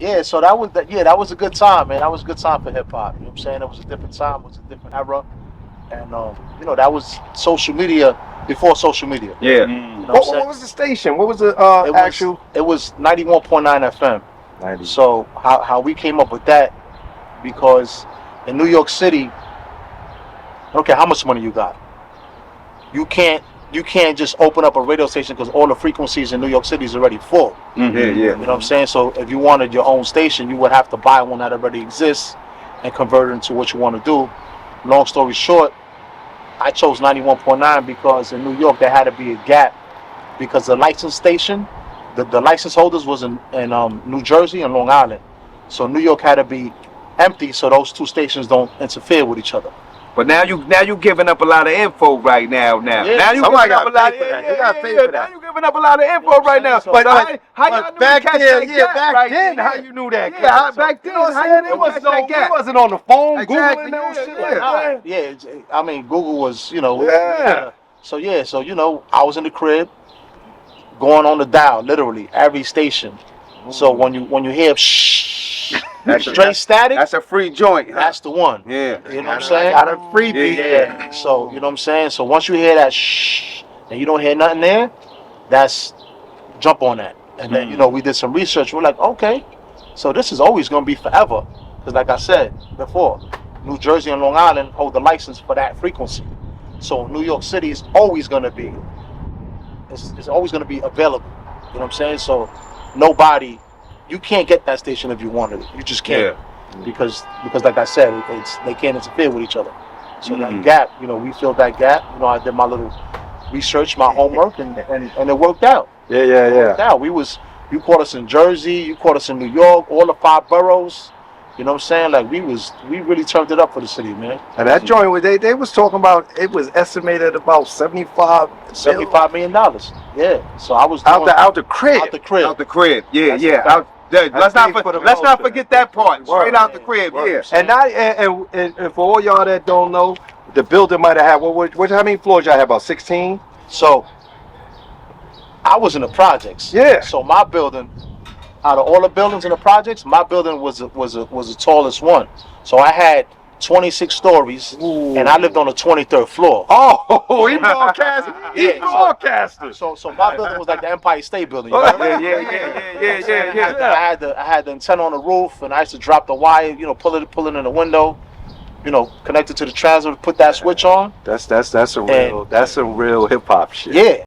Yeah, so that was a good time, man. That was a good time for hip hop. You know what I'm saying? It was a different time, it was a different era. And that was social media before social media. Yeah. You know What was the station? What was the actual? It was 91.9 FM. 90. So how we came up with that, because in New York City, okay, how much money you got? You can't just open up a radio station because all the frequencies in New York City is already full. Mm-hmm. Yeah, yeah. You know what I'm saying? So if you wanted your own station, you would have to buy one that already exists and convert it into what you want to do. Long story short, I chose 91.9 because in New York there had to be a gap, because the license station, the license holders was in New Jersey and Long Island. So New York had to be empty so those two stations don't interfere with each other. But now you giving up a lot of info right now. Yeah, now you somebody giving up a lot. Now you giving up a lot of info right now. So, But how y'all knew back to catch then, that gap back right then, there? how you knew that? Yeah, back then, how you knew to catch that we gap? wasn't on the phone, Exactly, Googling those shit. yeah. I mean, Google was, Yeah. So I was in the crib, going on the dial, literally every station. So when you hear straight static, That's a free joint. that's the one. Yeah. You know what I'm saying? Got a freebie. Yeah. So you know what I'm saying. So once you hear that and you don't hear nothing there, that's jump on that. And then we did some research. We're like, okay, so this is always gonna be forever, because like I said before, New Jersey and Long Island hold the license for that frequency. So New York City is always gonna be, it's always gonna be available. You know what I'm saying? So you can't get that station if you wanted it. You just can't. Yeah. Because like I said, they can't interfere with each other. So that gap, we filled that gap. I did my little research, my homework, and it worked out. Yeah. It worked out. You caught us in Jersey, you caught us in New York, all the 5 boroughs. You know what I'm saying? Like we really turned it up for the city, man. And that joint, they was talking about, it was estimated about $75 million. Yeah. So I was out the crib. Out the crib. Out the crib. Yeah, That's yeah. Let's big not forget that part. Straight out the crib. Word. Yeah. And for all y'all that don't know, the building might have had how many floors y'all have? About 16? So I was in the projects. Yeah. So my building, out of all the buildings in the projects, my building was the tallest one. So I had 26 stories, and I lived on the 23rd floor. Oh, he broadcasted. He broadcasted. So my building was like the Empire State Building. Yeah. I had the antenna on the roof, and I used to drop the wire, pull it in the window, connect it to the transmitter, put that switch on. That's some real hip hop shit. Yeah.